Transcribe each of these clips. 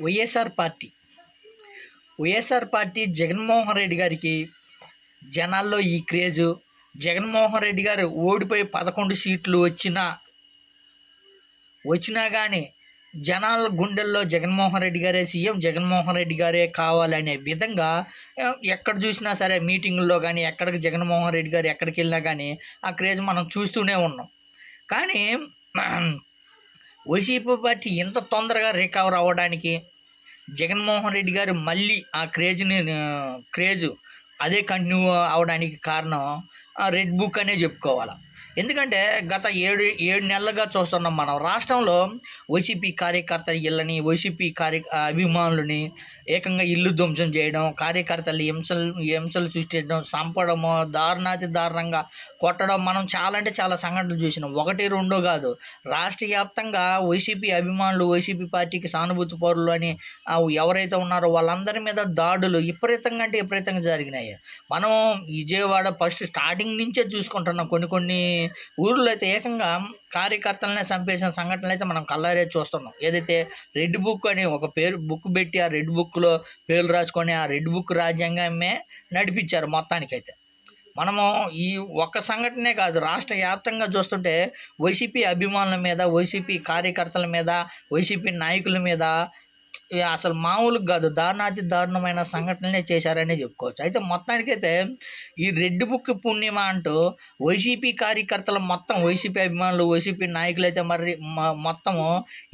YSR party YSR party Jaganmohan Reddy గారికి జనాల్లో ఈ క్రేజు. జగన్మోహన్ రెడ్డి గారు ఓడిపోయి 11 సీట్లు వచ్చినా కానీ జనాల గుండెల్లో జగన్మోహన్ రెడ్డి గారే సీఎం, జగన్మోహన్ రెడ్డి గారే కావాలనే విధంగా ఎక్కడ చూసినా సరే మీటింగుల్లో కానీ ఎక్కడికి జగన్మోహన్ రెడ్డి గారు ఎక్కడికి వెళ్ళినా కానీ ఆ క్రేజ్ మనం చూస్తూనే ఉన్నాం. కానీ వైసీపీ పార్టీ ఇంత తొందరగా రికవర్ అవ్వడానికి జగన్మోహన్ రెడ్డి గారు మళ్ళీ ఆ క్రేజు అదే కంటిన్యూ అవడానికి కారణం రెడ్ బుక్ అనే చెప్పుకోవాలి. ఎందుకంటే గత ఏడు నెలలుగా చూస్తున్నాం మనం రాష్ట్రంలో వైసీపీ కార్యకర్తల ఇళ్ళని, వైసీపీ అభిమానులని ఏకంగా ఇల్లు ధ్వంసం చేయడం, కార్యకర్తలు హింసలు సృష్టించడం, చంపడము, దారుణాతి దారుణంగా కొట్టడం మనం చాలా అంటే చాలా సంఘటనలు చూసినాం. 1, 2 కాదు, రాష్ట్ర వ్యాప్తంగా వైసీపీ అభిమానులు, వైసీపీ పార్టీకి సానుభూతి పరులు అని ఎవరైతే ఉన్నారో వాళ్ళందరి మీద దాడులు విపరీతంగా జరిగినాయి. మనం విజయవాడ ఫస్ట్ స్టార్టింగ్ నుంచే చూసుకుంటున్నాం. కొన్ని ఊర్లో అయితే ఏకంగా కార్యకర్తలనే చంపేసిన సంఘటనలు అయితే మనం కళ్ళారే చూస్తున్నాం. ఏదైతే రెడ్ బుక్ అని ఒక బుక్ పెట్టి ఆ రెడ్ బుక్లో పేర్లు రాసుకొని ఆ రెడ్ బుక్ రాజ్యాంగమే నడిపించారు మొత్తానికైతే. మనము ఈ ఒక్క సంఘటనే కాదు, రాష్ట్ర వ్యాప్తంగా చూస్తుంటే వైసీపీ అభిమానుల మీద, వైసీపీ కార్యకర్తల మీద, వైసీపీ నాయకుల మీద అసలు మామూలుగా కాదు, దారుణాతి దారుణమైన సంఘటనలే చేశారనే చెప్పుకోవచ్చు. అయితే మొత్తానికైతే ఈ రెడ్ బుక్ పుణ్యమా అంటూ వైసీపీ కార్యకర్తలు మొత్తం, వైసీపీ అభిమానులు, వైసీపీ నాయకులు అయితే మరి మొత్తము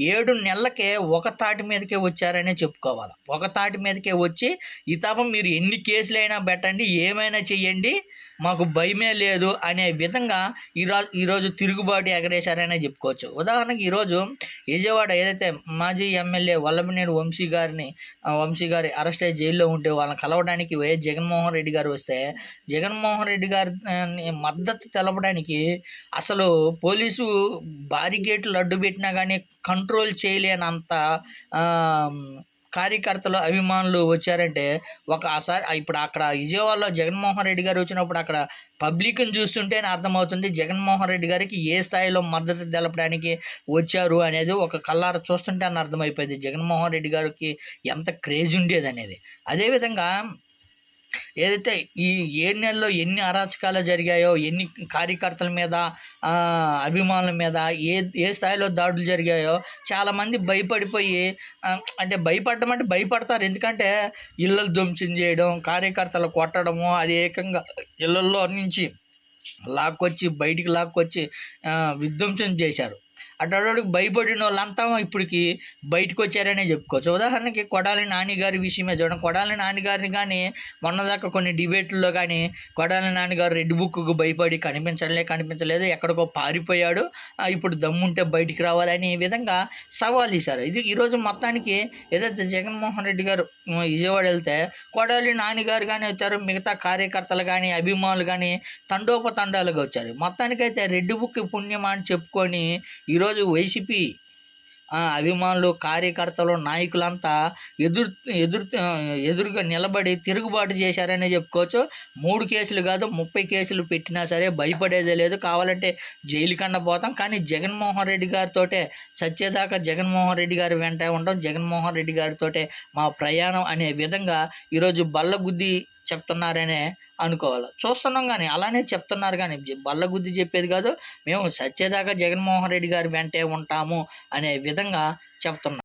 7 నెలలకే ఒక తాటి మీదకే వచ్చారనే చెప్పుకోవాలి. ఒక తాటి మీదకే వచ్చి ఈ తాపం మీరు ఎన్ని కేసులైనా పెట్టండి, ఏమైనా చెయ్యండి, మాకు భయమే లేదు అనే విధంగా ఈరోజు తిరుగుబాటు ఎగరేశారనే చెప్పుకోవచ్చు. ఉదాహరణకి ఈరోజు విజయవాడ ఏదైతే మాజీ ఎమ్మెల్యే వల్లభనేని వంశీ గారి అరెస్ట్ అయ్యి జైల్లో ఉంటే వాళ్ళని కలవడానికి వైఎస్ జగన్మోహన్ రెడ్డి గారు వస్తే జగన్మోహన్ రెడ్డి గారిని మద్దతు తెలపడానికి అసలు పోలీసు బారిగేట్లు అడ్డు పెట్టినా కానీ కంట్రోల్ చేయలేనంత కార్యకర్తలు, అభిమానులు వచ్చారంటే ఇప్పుడు అక్కడ విజయవాడలో జగన్మోహన్ రెడ్డి గారు వచ్చినప్పుడు అక్కడ పబ్లిక్ని చూస్తుంటేనే అర్థమవుతుంది జగన్మోహన్ రెడ్డి గారికి ఏ స్థాయిలో మద్దతు తెలపడానికి వచ్చారు అనేది. ఒక కళ్ళార చూస్తుంటే అని అర్థమైపోయింది జగన్మోహన్ రెడ్డి గారికి ఎంత క్రేజ్ ఉండేది అనేది. అదేవిధంగా ఏదైతే ఈ 7 నెలల్లో ఎన్ని అరాచకాలు జరిగాయో, ఎన్ని కార్యకర్తల మీద, అభిమానుల మీద ఏ స్థాయిలో దాడులు జరిగాయో చాలామంది భయపడిపోయి, అంటే భయపడతారు. ఎందుకంటే ఇళ్ళలు ధ్వంసం చేయడం, కార్యకర్తలు కొట్టడము, అది ఏకంగా ఇళ్ళల్లో నుంచి బయటికి లాక్కొచ్చి విధ్వంసం చేశారు. అటుడికి భయపడిన వాళ్ళంతా ఇప్పటికి బయటకు వచ్చారనే చెప్పుకోవచ్చు. ఉదాహరణకి కొడాలి నాని గారి విషయమే చూడండి. కొడాలి నాని గారిని కానీ మొన్నదాకా కొన్ని డిబేట్లలో కానీ కొడాలి నాని గారు రెడ్ బుక్కు భయపడి కనిపించలేదు, ఎక్కడికో పారిపోయాడు, ఇప్పుడు దమ్ముంటే బయటికి రావాలని ఈ విధంగా సవాల్ ఇచ్చారు. ఈరోజు మొత్తానికి ఏదైతే జగన్మోహన్ రెడ్డి గారు విజయవాడ వెళ్తే కొడాలి నాని గారు కానీ వచ్చారు, మిగతా కార్యకర్తలు కానీ అభిమానులు కానీ తండోపతండాలుగా వచ్చారు. మొత్తానికైతే రెడ్ బుక్ పుణ్యమా అని చెప్పుకొని ఈరోజు వైసీపీ అభిమానులు, కార్యకర్తలు, నాయకులంతా ఎదురుగా నిలబడి తిరుగుబాటు చేశారనే చెప్పుకోవచ్చు. 3 కేసులు కాదు 30 కేసులు పెట్టినా సరే భయపడేదే లేదు. కావాలంటే జైలు కన్నా పోతాం, కానీ జగన్మోహన్ రెడ్డి గారితోటే సచ్చేదాకా జగన్మోహన్ రెడ్డి గారి వెంట ఉంటాం, జగన్మోహన్ రెడ్డి గారితోటే మా ప్రయాణం అనే విధంగా ఈరోజు బల్లగుద్ది చెప్తున్నారనే అనుకోవాలి. చూస్తున్నాం కానీ అలానే చెప్తున్నారు, కానీ బల్లగుద్ది చెప్పేది కాదు, మేము సచ్చేదాకా జగన్మోహన్ రెడ్డి గారి వెంటే ఉంటాము అనే విధంగా చెప్తున్నారు.